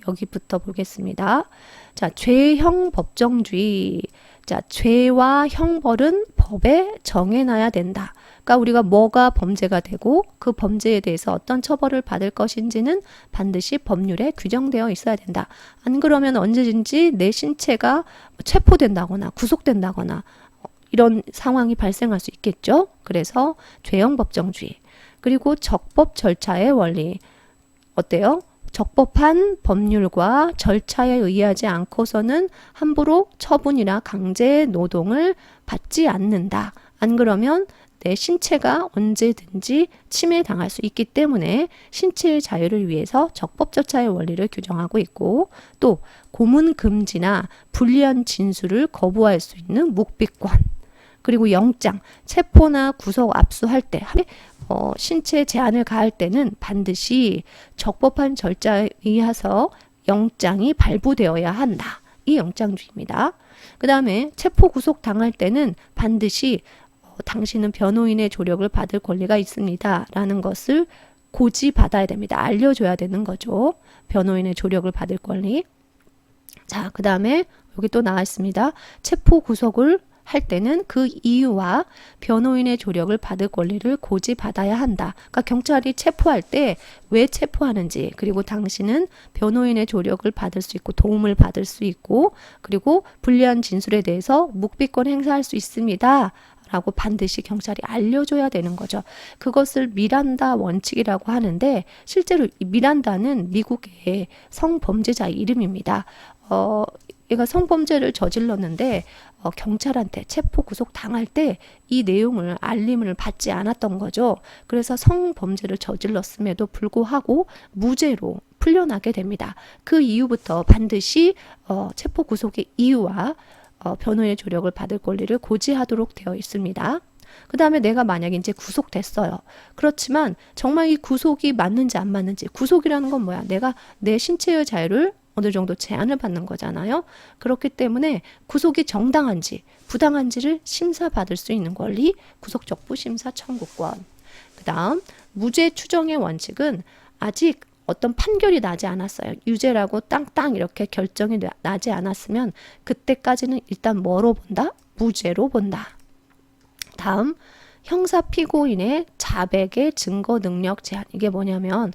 여기부터 보겠습니다. 자, 죄형 법정주의. 자, 죄와 형벌은 법에 정해놔야 된다. 그러니까 우리가 뭐가 범죄가 되고 그 범죄에 대해서 어떤 처벌을 받을 것인지는 반드시 법률에 규정되어 있어야 된다. 안 그러면 언제든지 내 신체가 체포된다거나 구속된다거나 이런 상황이 발생할 수 있겠죠. 그래서 죄형 법정주의. 그리고 적법 절차의 원리. 어때요? 적법한 법률과 절차에 의하지 않고서는 함부로 처분이나 강제 노동을 받지 않는다. 안 그러면 내 신체가 언제든지 침해당할 수 있기 때문에 신체의 자유를 위해서 적법 절차의 원리를 규정하고 있고, 또 고문 금지나 불리한 진술을 거부할 수 있는 묵비권, 그리고 영장, 체포나 구속 압수할 때 신체 제한을 가할 때는 반드시 적법한 절차에 의해서 영장이 발부되어야 한다. 이 영장주의입니다. 그 다음에 체포 구속 당할 때는 반드시 당신은 변호인의 조력을 받을 권리가 있습니다. 라는 것을 고지받아야 됩니다. 알려줘야 되는 거죠. 변호인의 조력을 받을 권리. 자, 그 다음에 여기 또 나와 있습니다. 체포 구속을 할 때는 그 이유와 변호인의 조력을 받을 권리를 고지받아야 한다. 그러니까 경찰이 체포할 때 왜 체포하는지, 그리고 당신은 변호인의 조력을 받을 수 있고 도움을 받을 수 있고, 그리고 불리한 진술에 대해서 묵비권 행사할 수 있습니다. 라고 반드시 경찰이 알려줘야 되는 거죠. 그것을 미란다 원칙이라고 하는데, 실제로 이 미란다는 미국의 성범죄자의 이름입니다. 얘가 성범죄를 저질렀는데 경찰한테 체포 구속 당할 때 이 내용을 알림을 받지 않았던 거죠. 그래서 성범죄를 저질렀음에도 불구하고 무죄로 풀려나게 됩니다. 그 이후부터 반드시 체포 구속의 이유와 변호인의 조력을 받을 권리를 고지하도록 되어 있습니다. 그 다음에 내가 만약에 이제 구속됐어요. 그렇지만 정말 이 구속이 맞는지 안 맞는지, 구속이라는 건 뭐야? 내가 내 신체의 자유를 어느 정도 제한을 받는 거잖아요. 그렇기 때문에 구속이 정당한지 부당한지를 심사받을 수 있는 권리, 구속적부 심사 청구권. 그 다음 무죄 추정의 원칙은 아직 어떤 판결이 나지 않았어요. 유죄라고 땅땅 이렇게 결정이 나지 않았으면 그때까지는 일단 뭐로 본다? 무죄로 본다. 다음 형사 피고인의 자백의 증거 능력 제한. 이게 뭐냐면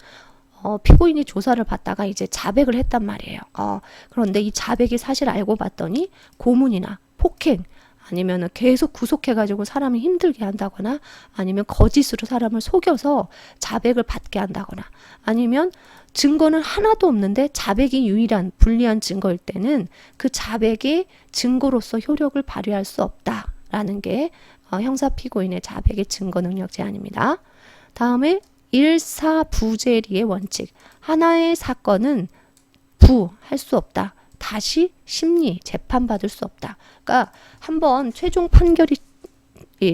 피고인이 조사를 받다가 이제 자백을 했단 말이에요. 그런데 이 자백이 사실 알고 봤더니 고문이나 폭행, 아니면 계속 구속해가지고 사람을 힘들게 한다거나, 아니면 거짓으로 사람을 속여서 자백을 받게 한다거나, 아니면 증거는 하나도 없는데 자백이 유일한 불리한 증거일 때는 그 자백이 증거로서 효력을 발휘할 수 없다라는 게 형사 피고인의 자백의 증거 능력 제한입니다. 다음에 일사부재리의 원칙. 하나의 사건은 부할 수 없다. 다시 심리, 재판받을 수 없다. 그러니까 한번 최종 판결이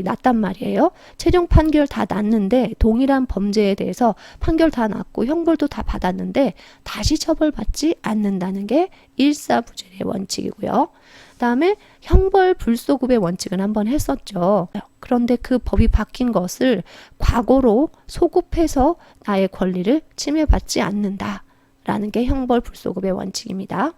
났단 말이에요. 최종 판결 다 났는데 동일한 범죄에 대해서 판결 다 났고 형벌도 다 받았는데 다시 처벌받지 않는다는 게 일사부재리의 원칙이고요. 그다음에 형벌 불소급의 원칙은 한번 했었죠. 그런데 그 법이 바뀐 것을 과거로 소급해서 나의 권리를 침해받지 않는다라는 게 형벌 불소급의 원칙입니다.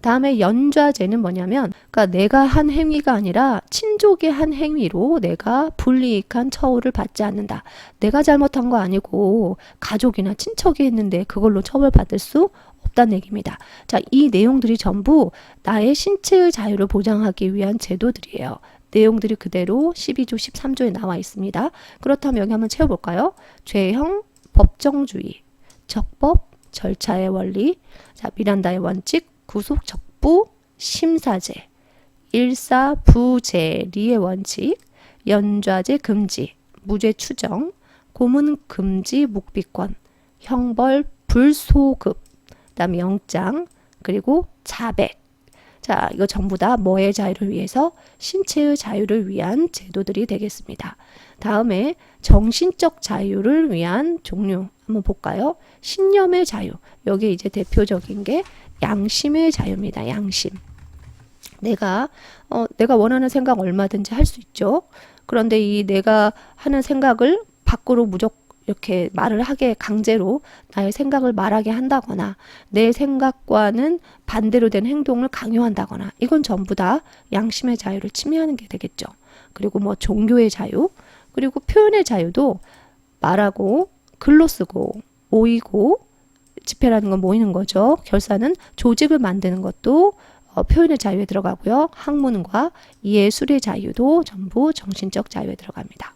다음에 연좌죄는 뭐냐면, 그러니까 내가 한 행위가 아니라 친족의 한 행위로 내가 불이익한 처우를 받지 않는다. 내가 잘못한 거 아니고 가족이나 친척이 했는데 그걸로 처벌받을 수 없다는 얘기입니다. 자, 이 내용들이 전부 나의 신체의 자유를 보장하기 위한 제도들이에요. 내용들이 그대로 12조, 13조에 나와 있습니다. 그렇다면 여기 한번 채워볼까요? 죄형 법정주의, 적법 절차의 원리, 자, 미란다의 원칙, 구속적부 심사제, 일사부재리의 원칙, 연좌제 금지, 무죄 추정, 고문 금지 묵비권, 형벌 불소급, 그다음에 영장, 그리고 자백. 자, 이거 전부 다 뭐의 자유를 위해서? 신체의 자유를 위한 제도들이 되겠습니다. 다음에 정신적 자유를 위한 종류 한번 볼까요? 신념의 자유. 여기 이제 대표적인 게 양심의 자유입니다. 양심. 내가 원하는 생각 얼마든지 할 수 있죠. 그런데 이 내가 하는 생각을 밖으로 이렇게 말을 하게 강제로 나의 생각을 말하게 한다거나 내 생각과는 반대로 된 행동을 강요한다거나 이건 전부 다 양심의 자유를 침해하는 게 되겠죠. 그리고 뭐 종교의 자유, 그리고 표현의 자유도 말하고 글로 쓰고 모이고 집회라는 건 모이는 거죠. 결사는 조직을 만드는 것도 표현의 자유에 들어가고요. 학문과 예술의 자유도 전부 정신적 자유에 들어갑니다.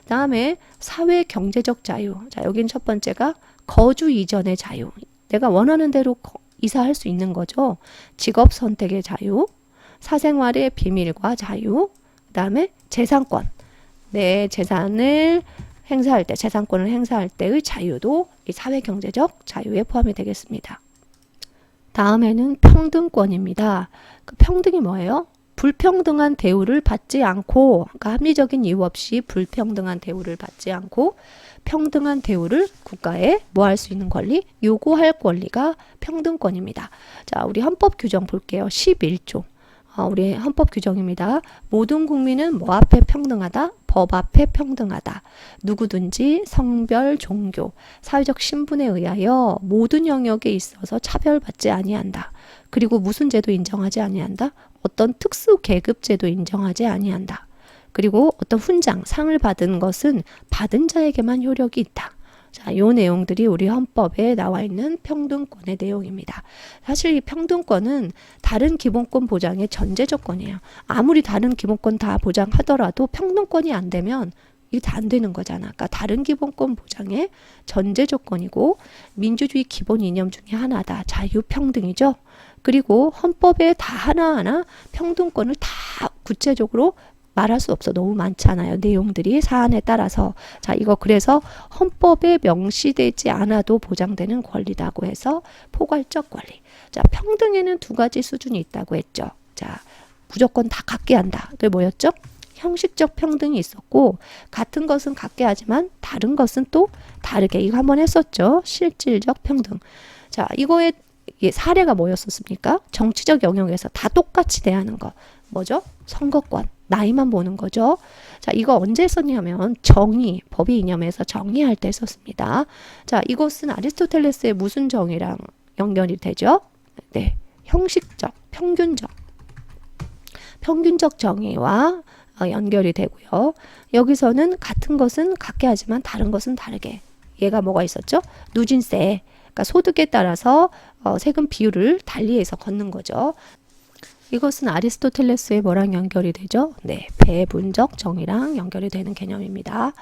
다음에 사회 경제적 자유. 자, 여기는 첫 번째가 거주 이전의 자유. 내가 원하는 대로 이사할 수 있는 거죠. 직업 선택의 자유, 사생활의 비밀과 자유, 그다음에 재산권. 내 재산을 행사할 때, 재산권을 행사할 때의 자유도 이 사회 경제적 자유에 포함이 되겠습니다. 다음에는 평등권입니다. 그 평등이 뭐예요? 불평등한 대우를 받지 않고, 그러니까 합리적인 이유 없이 불평등한 대우를 받지 않고 평등한 대우를 국가에 뭐 할 수 있는 권리? 요구할 권리가 평등권입니다. 자, 우리 헌법 규정 볼게요. 11조. 우리 헌법 규정입니다. 모든 국민은 뭐 앞에 평등하다? 법 앞에 평등하다. 누구든지 성별, 종교, 사회적 신분에 의하여 모든 영역에 있어서 차별받지 아니한다. 그리고 무슨 제도 인정하지 아니한다? 어떤 특수 계급 제도 인정하지 아니한다. 그리고 어떤 훈장, 상을 받은 것은 받은 자에게만 효력이 있다. 자, 요 내용들이 우리 헌법에 나와 있는 평등권의 내용입니다. 사실 이 평등권은 다른 기본권 보장의 전제 조건이에요. 아무리 다른 기본권 다 보장하더라도 평등권이 안 되면 이게 다 안 되는 거잖아. 그러니까 다른 기본권 보장의 전제 조건이고 민주주의 기본 이념 중에 하나다. 자유평등이죠. 그리고 헌법에 다 하나하나 평등권을 다 구체적으로 말할 수 없어. 너무 많잖아요. 내용들이 사안에 따라서. 자, 이거 그래서 헌법에 명시되지 않아도 보장되는 권리라고 해서 포괄적 권리. 자, 평등에는 두 가지 수준이 있다고 했죠. 자, 무조건 다 같게 한다. 그게 뭐였죠? 형식적 평등이 있었고 같은 것은 같게 하지만 다른 것은 또 다르게. 이거 한번 했었죠. 실질적 평등. 자, 이거의 사례가 뭐였었습니까? 정치적 영역에서 다 똑같이 대하는 거. 뭐죠? 선거권. 나이만 보는 거죠. 자, 이거 언제 했었냐면 정의, 법의 이념에서 정의할 때 썼습니다. 자, 이것은 아리스토텔레스의 무슨 정의랑 연결이 되죠? 네, 형식적, 평균적 정의와 연결이 되고요. 여기서는 같은 것은 같게 하지만 다른 것은 다르게. 얘가 뭐가 있었죠? 누진세. 그러니까 소득에 따라서 세금 비율을 달리해서 걷는 거죠. 이것은 아리스토텔레스의 뭐랑 연결이 되죠? 네, 배분적 정의랑 연결이 되는 개념입니다.